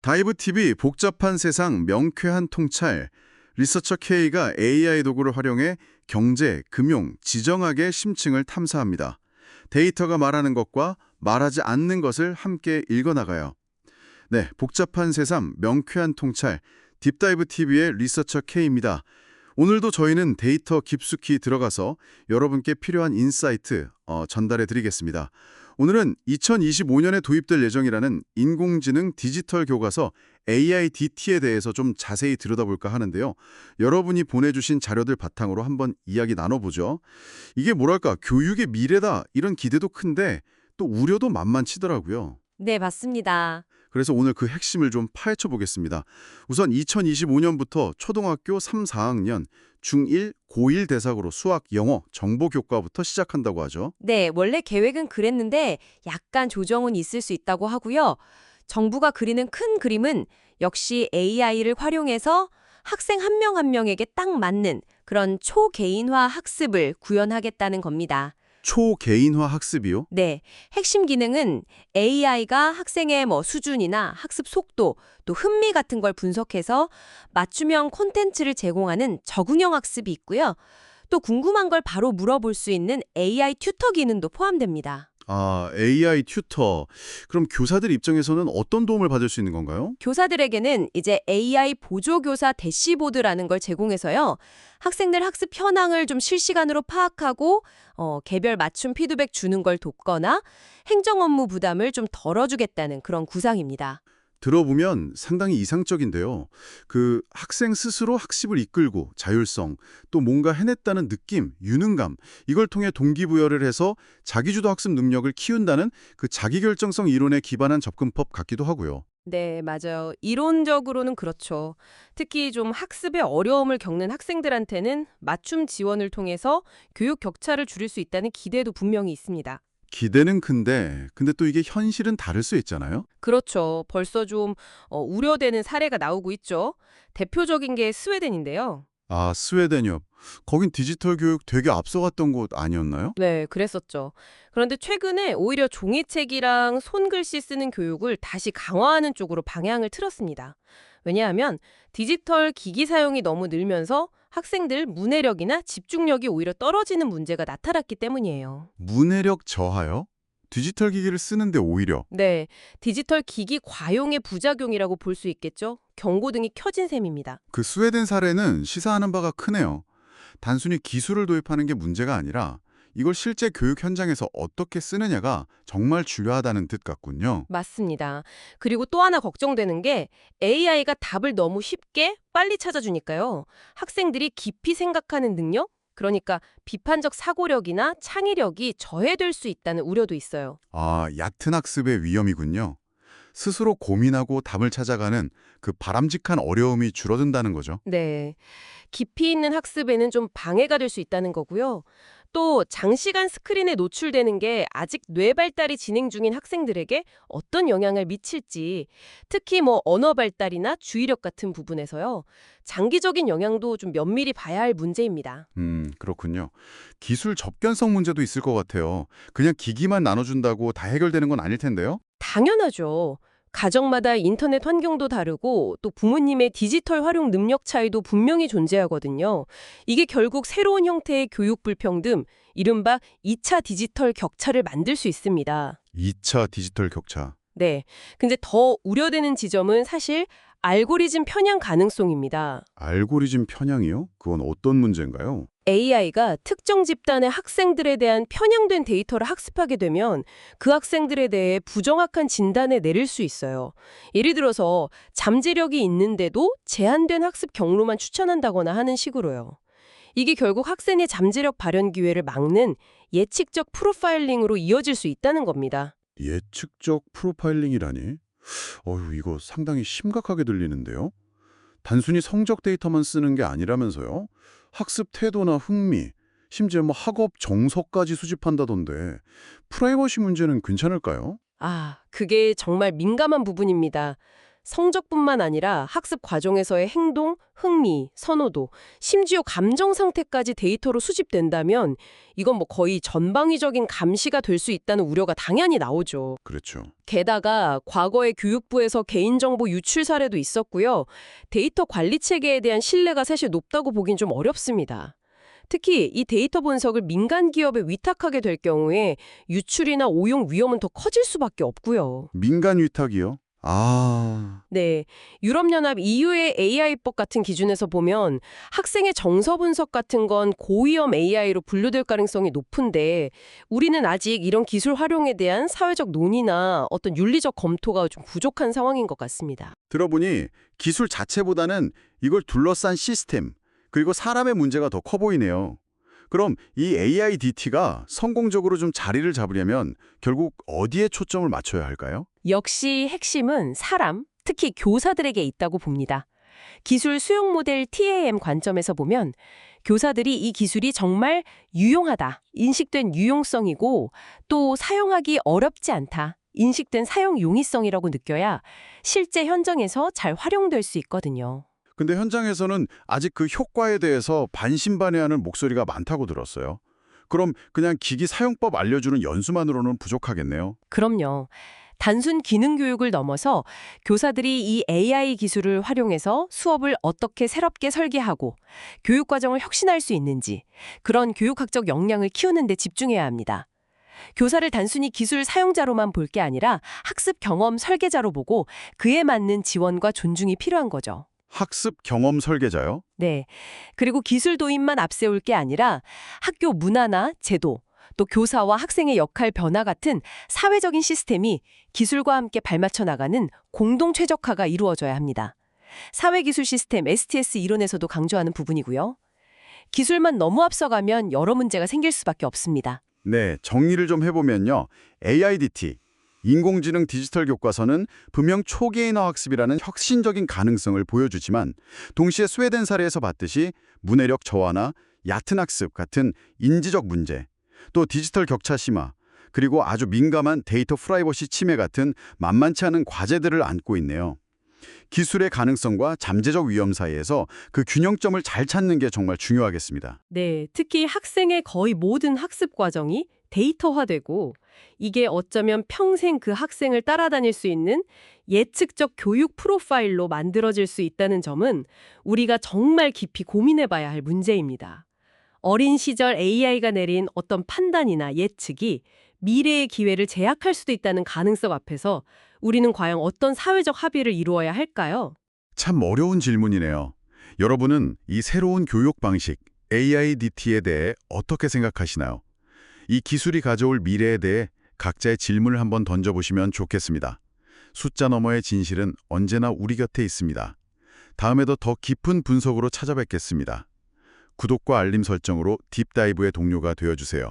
다이브TV 복잡한 세상 명쾌한 통찰. 리서처 K가 AI 도구를 활용해 경제, 금융, 지정학의 심층을 탐사합니다. 데이터가 말하는 것과 말하지 않는 것을 함께 읽어나가요. 네, 복잡한 세상 명쾌한 통찰. 딥다이브TV의 리서처 K입니다. 오늘도 저희는 데이터 깊숙이 들어가서 여러분께 필요한 인사이트 전달해 드리겠습니다. 오늘은 2025년에 도입될 예정이라는 인공지능 디지털 교과서 AIDT에 대해서 좀 자세히 들여다볼까 하는데요. 여러분이 보내주신 자료들 바탕으로 한번 이야기 나눠보죠. 이게 뭐랄까, 교육의 미래다 이런 기대도 큰데 또 우려도 만만치더라고요. 네, 맞습니다. 그래서 오늘 그 핵심을 좀 파헤쳐 보겠습니다. 우선 2025년부터 초등학교 3, 4학년, 중1, 고1 대상으로 수학, 영어, 정보 교과부터 시작한다고 하죠. 네, 원래 계획은 그랬는데 약간 조정은 있을 수 있다고 하고요. 정부가 그리는 큰 그림은 역시 AI를 활용해서 학생 한 명 한 명에게 딱 맞는 그런 초개인화 학습을 구현하겠다는 겁니다. 초개인화 학습이요? 네, 핵심 기능은 AI가 학생의 수준이나 학습 속도, 또 흥미 같은 걸 분석해서 맞춤형 콘텐츠를 제공하는 적응형 학습이 있고요. 또 궁금한 걸 바로 물어볼 수 있는 AI 튜터 기능도 포함됩니다. 아, AI 튜터. 그럼 교사들 입장에서는 어떤 도움을 받을 수 있는 건가요? 교사들에게는 이제 AI 보조교사 대시보드라는 걸 제공해서요. 학생들 학습 현황을 좀 실시간으로 파악하고 개별 맞춤 피드백 주는 걸 돕거나 행정 업무 부담을 좀 덜어주겠다는 그런 구상입니다. 들어보면 상당히 이상적인데요. 그 학생 스스로 학습을 이끌고 자율성, 또 뭔가 해냈다는 느낌, 유능감, 이걸 통해 동기부여를 해서 자기주도 학습 능력을 키운다는 그 자기결정성 이론에 기반한 접근법 같기도 하고요. 네, 맞아요. 이론적으로는 그렇죠. 특히 좀 학습에 어려움을 겪는 학생들한테는 맞춤 지원을 통해서 교육 격차를 줄일 수 있다는 기대도 분명히 있습니다. 기대는 큰데, 근데 또 이게 현실은 다를 수 있잖아요? 그렇죠. 벌써 좀 우려되는 사례가 나오고 있죠. 대표적인 게 스웨덴인데요. 아, 스웨덴이요. 거긴 디지털 교육 되게 앞서갔던 곳 아니었나요? 네, 그랬었죠. 그런데 최근에 오히려 종이책이랑 손글씨 쓰는 교육을 다시 강화하는 쪽으로 방향을 틀었습니다. 왜냐하면 디지털 기기 사용이 너무 늘면서 학생들 문해력이나 집중력이 오히려 떨어지는 문제가 나타났기 때문이에요. 문해력 저하요? 디지털 기기를 쓰는데 오히려. 네, 디지털 기기 과용의 부작용이라고 볼 수 있겠죠. 경고등이 켜진 셈입니다. 그 스웨덴 사례는 시사하는 바가 크네요. 단순히 기술을 도입하는 게 문제가 아니라 이걸 실제 교육 현장에서 어떻게 쓰느냐가 정말 중요하다는 뜻 같군요. 맞습니다. 그리고 또 하나 걱정되는 게 AI가 답을 너무 쉽게 빨리 찾아주니까요. 학생들이 깊이 생각하는 능력? 그러니까 비판적 사고력이나 창의력이 저해될 수 있다는 우려도 있어요. 아, 얕은 학습의 위험이군요. 스스로 고민하고 답을 찾아가는 그 바람직한 어려움이 줄어든다는 거죠. 네. 깊이 있는 학습에는 좀 방해가 될 수 있다는 거고요. 또 장시간 스크린에 노출되는 게 아직 뇌 발달이 진행 중인 학생들에게 어떤 영향을 미칠지, 특히 언어 발달이나 주의력 같은 부분에서요. 장기적인 영향도 좀 면밀히 봐야 할 문제입니다. 그렇군요. 기술 접견성 문제도 있을 것 같아요. 그냥 기기만 나눠준다고 다 해결되는 건 아닐 텐데요? 당연하죠. 가정마다 인터넷 환경도 다르고 또 부모님의 디지털 활용 능력 차이도 분명히 존재하거든요. 이게 결국 새로운 형태의 교육 불평등, 이른바 2차 디지털 격차를 만들 수 있습니다. 2차 디지털 격차. 네. 근데 더 우려되는 지점은 사실 알고리즘 편향 가능성입니다. 알고리즘 편향이요? 그건 어떤 문제인가요? AI가 특정 집단의 학생들에 대한 편향된 데이터를 학습하게 되면 그 학생들에 대해 부정확한 진단을 내릴 수 있어요. 예를 들어서 잠재력이 있는데도 제한된 학습 경로만 추천한다거나 하는 식으로요. 이게 결국 학생의 잠재력 발현 기회를 막는 예측적 프로파일링으로 이어질 수 있다는 겁니다. 예측적 프로파일링이라니? 이거 상당히 심각하게 들리는데요? 단순히 성적 데이터만 쓰는 게 아니라면서요? 학습 태도나 흥미, 심지어 학업 정서까지 수집한다던데 프라이버시 문제는 괜찮을까요? 그게 정말 민감한 부분입니다. 성적뿐만 아니라 학습 과정에서의 행동, 흥미, 선호도, 심지어 감정 상태까지 데이터로 수집된다면 이건 뭐 거의 전방위적인 감시가 될 수 있다는 우려가 당연히 나오죠. 그렇죠. 게다가 과거에 교육부에서 개인정보 유출 사례도 있었고요. 데이터 관리 체계에 대한 신뢰가 사실 높다고 보긴 좀 어렵습니다. 특히 이 데이터 분석을 민간 기업에 위탁하게 될 경우에 유출이나 오용 위험은 더 커질 수밖에 없고요. 민간 위탁이요? 아, 네, 유럽연합 EU의 AI법 같은 기준에서 보면 학생의 정서 분석 같은 건 고위험 AI로 분류될 가능성이 높은데 우리는 아직 이런 기술 활용에 대한 사회적 논의나 어떤 윤리적 검토가 좀 부족한 상황인 것 같습니다. 들어보니 기술 자체보다는 이걸 둘러싼 시스템, 그리고 사람의 문제가 더 커 보이네요. 그럼 이 AIDT가 성공적으로 좀 자리를 잡으려면 결국 어디에 초점을 맞춰야 할까요? 역시 핵심은 사람, 특히 교사들에게 있다고 봅니다. 기술 수용 모델 TAM 관점에서 보면 교사들이 이 기술이 정말 유용하다, 인식된 유용성이고 또 사용하기 어렵지 않다, 인식된 사용 용이성이라고 느껴야 실제 현장에서 잘 활용될 수 있거든요. 근데 현장에서는 아직 그 효과에 대해서 반신반의하는 목소리가 많다고 들었어요. 그럼 그냥 기기 사용법 알려주는 연수만으로는 부족하겠네요. 그럼요. 단순 기능 교육을 넘어서 교사들이 이 AI 기술을 활용해서 수업을 어떻게 새롭게 설계하고 교육 과정을 혁신할 수 있는지 그런 교육학적 역량을 키우는 데 집중해야 합니다. 교사를 단순히 기술 사용자로만 볼 게 아니라 학습 경험 설계자로 보고 그에 맞는 지원과 존중이 필요한 거죠. 학습 경험 설계자요? 네. 그리고 기술 도입만 앞세울 게 아니라 학교 문화나 제도, 또 교사와 학생의 역할 변화 같은 사회적인 시스템이 기술과 함께 발맞춰 나가는 공동 최적화가 이루어져야 합니다. 사회기술 시스템 STS 이론에서도 강조하는 부분이고요. 기술만 너무 앞서가면 여러 문제가 생길 수밖에 없습니다. 네, 정리를 좀 해보면요. AIDT, 인공지능 디지털 교과서는 분명 초개인화 학습이라는 혁신적인 가능성을 보여주지만 동시에 스웨덴 사례에서 봤듯이 문해력 저하나 얕은 학습 같은 인지적 문제, 또 디지털 격차 심화, 그리고 아주 민감한 데이터 프라이버시 침해 같은 만만치 않은 과제들을 안고 있네요. 기술의 가능성과 잠재적 위험 사이에서 그 균형점을 잘 찾는 게 정말 중요하겠습니다. 네, 특히 학생의 거의 모든 학습 과정이 데이터화되고 이게 어쩌면 평생 그 학생을 따라다닐 수 있는 예측적 교육 프로파일로 만들어질 수 있다는 점은 우리가 정말 깊이 고민해봐야 할 문제입니다. 어린 시절 AI가 내린 어떤 판단이나 예측이 미래의 기회를 제약할 수도 있다는 가능성 앞에서 우리는 과연 어떤 사회적 합의를 이루어야 할까요? 참 어려운 질문이네요. 여러분은 이 새로운 교육 방식, AIDT에 대해 어떻게 생각하시나요? 이 기술이 가져올 미래에 대해 각자의 질문을 한번 던져보시면 좋겠습니다. 숫자 너머의 진실은 언제나 우리 곁에 있습니다. 다음에도 더 깊은 분석으로 찾아뵙겠습니다. 구독과 알림 설정으로 딥다이브의 동료가 되어주세요.